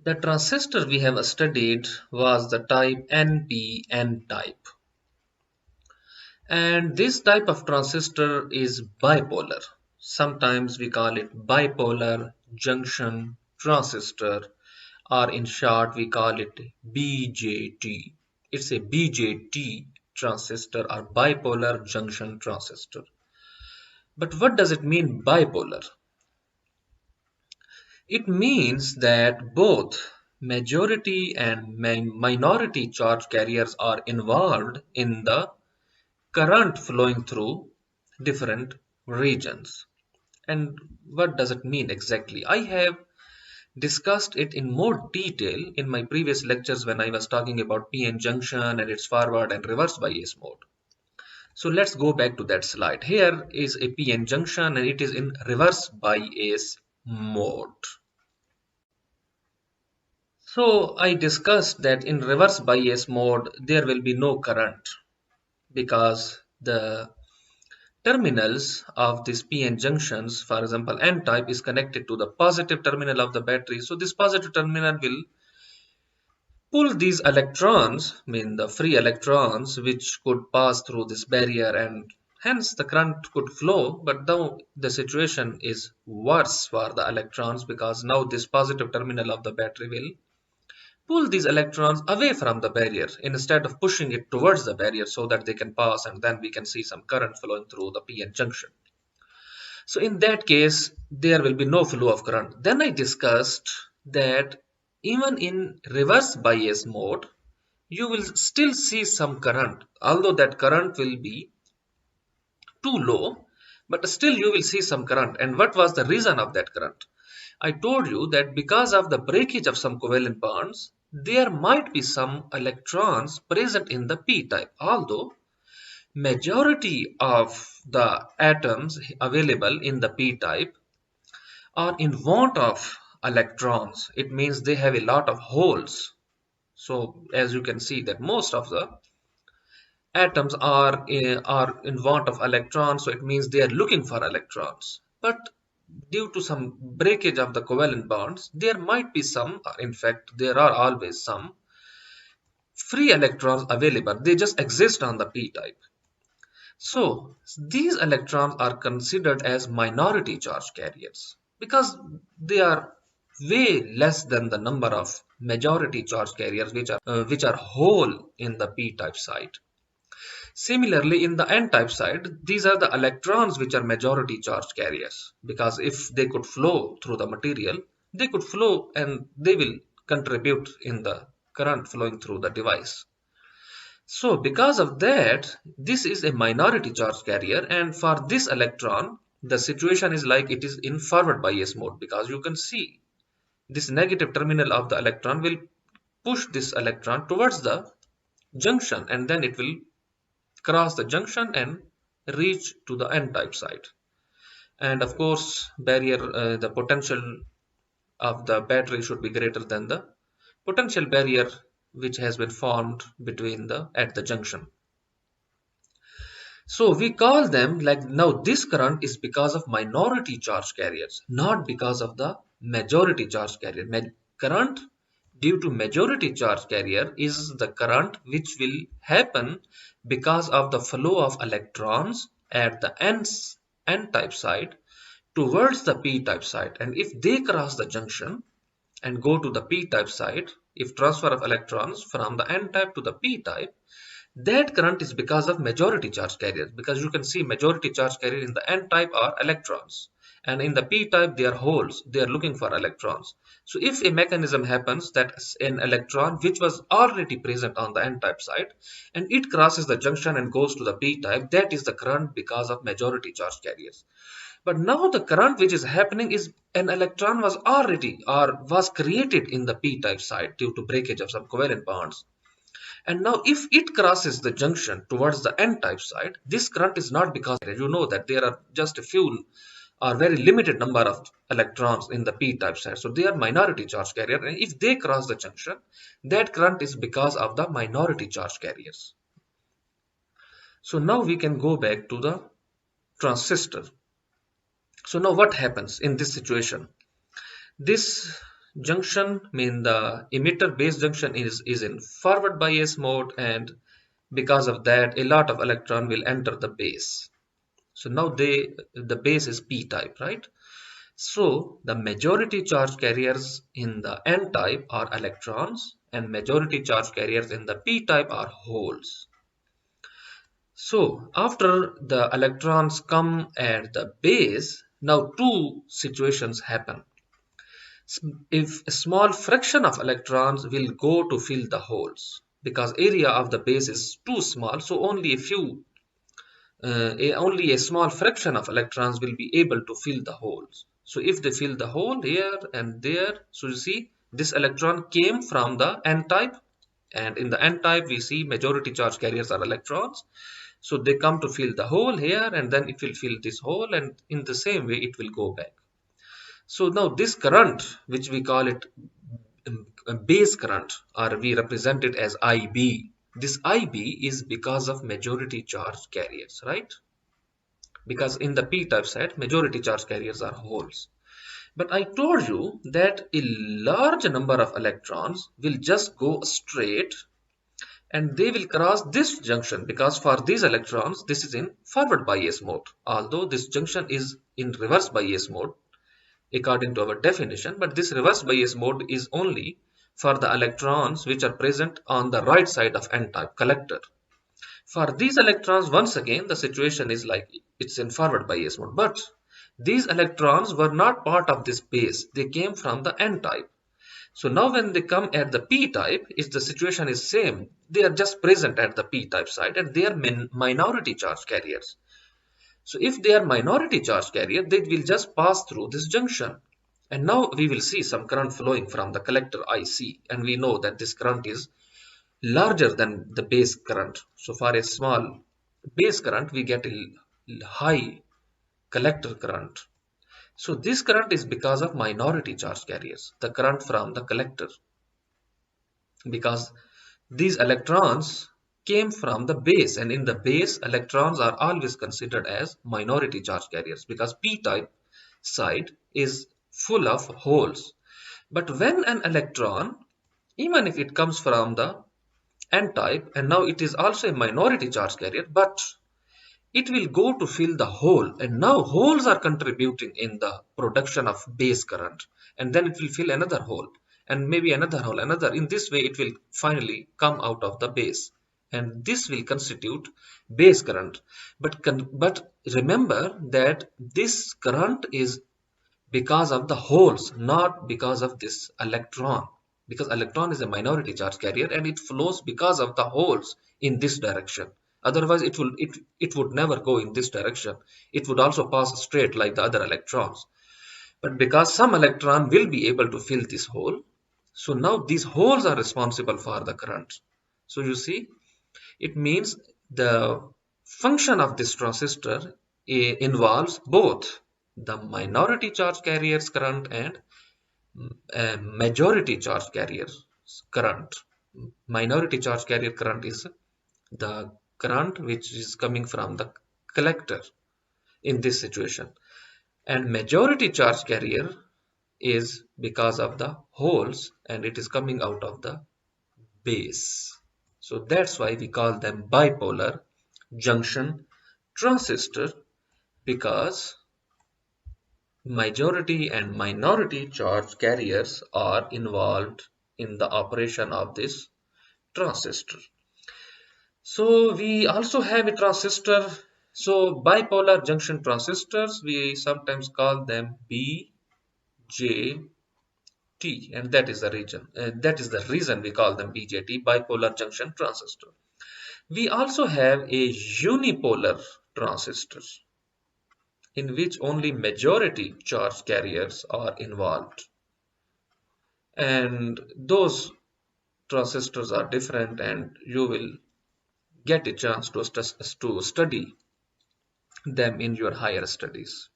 The transistor we have studied was the type NPN type. And this type of transistor is bipolar. Sometimes we call it bipolar junction transistor, or in short we call it BJT. It's a BJT transistor or bipolar junction transistor. But what does it mean bipolar? It means that both majority and minority charge carriers are involved in the current flowing through different regions. And what does it mean exactly? I have discussed it in more detail in my previous lectures when I was talking about PN junction and its forward and reverse bias mode. So let's go back to that slide. Here is a PN junction and it is in reverse bias mode. So I discussed that in reverse bias mode there will be no current because the terminals of these PN junctions, for example N-type, is connected to the positive terminal of the battery. So this positive terminal will pull these electrons, the free electrons, which could pass through this barrier, and hence the current could flow. But now the situation is worse for the electrons because now this positive terminal of the battery will pull these electrons away from the barrier instead of pushing it towards the barrier so that they can pass, and then we can see some current flowing through the PN junction. So in that case, there will be no flow of current. Then I discussed that even in reverse bias mode, you will still see some current, although that current will be too low, but still you will see some current. And what was the reason of that current? I told you that because of the breakage of some covalent bonds, there might be some electrons present in the p-type, although majority of the atoms available in the p-type are in want of electrons. It means they have a lot of holes. So as you can see that most of the atoms are in want of electrons, so it means they are looking for electrons. But due to some breakage of the covalent bonds, there might be some, in fact there are always some free electrons available. They just exist on the p-type. So these electrons are considered as minority charge carriers because they are way less than the number of majority charge carriers which are whole in the p-type site. Similarly, in the n-type side, these are the electrons which are majority charge carriers, because if they could flow through the material, they could flow and they will contribute in the current flowing through the device. So because of that, this is a minority charge carrier, and for this electron, the situation is like it is in forward bias mode, because you can see this negative terminal of the electron will push this electron towards the junction, and then it will cross the junction and reach to the n-type side. And of course, the potential of the battery should be greater than the potential barrier which has been formed between at the junction. So we call them, like, now this current is because of minority charge carriers, not because of the majority charge carrier. Current due to majority charge carrier is the current which will happen because of the flow of electrons at the n-type side towards the p-type side. And if they cross the junction and go to the p-type side, if transfer of electrons from the n-type to the p-type, that current is because of majority charge carriers, because you can see majority charge carrier in the n-type are electrons, and in the p-type they are holes, they are looking for electrons. So if a mechanism happens that an electron which was already present on the n-type side and it crosses the junction and goes to the p-type, that is the current because of majority charge carriers. But now the current which is happening is an electron was already or was created in the p-type side due to breakage of some covalent bonds. And now if it crosses the junction towards the n-type side, this current is not because you know that there are just a few or very limited number of electrons in the p-type side. So they are minority charge carrier, and if they cross the junction, that current is because of the minority charge carriers. So now we can go back to the transistor. So now what happens in this situation? This junction mean the emitter base junction is in forward bias mode, and because of that a lot of electron will enter the base. So now the base is p type, right? So the majority charge carriers in the n type are electrons and majority charge carriers in the p type are holes. So after the electrons come at the base, now two situations happen. If a small fraction of electrons will go to fill the holes, because area of the base is too small, so only a small fraction of electrons will be able to fill the holes. So if they fill the hole here and there, so you see this electron came from the n type, and in the n type we see majority charge carriers are electrons. So they come to fill the hole here, and then it will fill this hole, and in the same way it will go back. So now this current, which we call it base current, or we represent it as IB. This IB is because of majority charge carriers, right? Because in the p-type side, majority charge carriers are holes. But I told you that a large number of electrons will just go straight and they will cross this junction, because for these electrons this is in forward bias mode, although this junction is in reverse bias mode according to our definition, but this reverse bias mode is only for the electrons which are present on the right side of n-type collector. For these electrons, once again, the situation is like it's in forward bias mode. But these electrons were not part of this base. They came from the n-type. So now when they come at the p-type, the situation is same. They are just present at the p-type side and they are minority charge carriers. So if they are minority charge carrier, they will just pass through this junction. And now we will see some current flowing from the collector IC, and we know that this current is larger than the base current. So for a small base current, we get a high collector current. So this current is because of minority charge carriers, the current from the collector, because these electrons came from the base, and in the base electrons are always considered as minority charge carriers because p-type side is full of holes. But when an electron, even if it comes from the n-type, and now it is also a minority charge carrier, but it will go to fill the hole, and now holes are contributing in the production of base current, and then it will fill another hole and maybe another hole, another. In this way it will finally come out of the base, and this will constitute base current. But remember that this current is because of the holes, not because of this electron, because electron is a minority charge carrier and it flows because of the holes in this direction. Otherwise it would never go in this direction. It would also pass straight like the other electrons. But because some electron will be able to fill this hole, so now these holes are responsible for the current. So you see, it means the function of this transistor involves both the minority charge carriers current and majority charge carriers current. Minority charge carrier current is the current which is coming from the collector in this situation, and majority charge carrier is because of the holes and it is coming out of the base. So that's why we call them bipolar junction transistor, because majority and minority charge carriers are involved in the operation of this transistor. So we also have a transistor. So bipolar junction transistors, we sometimes call them BJT, and that is the reason we call them BJT, bipolar junction transistor. We also have a unipolar transistor in which only majority charge carriers are involved, and those transistors are different, and you will get a chance to study them in your higher studies.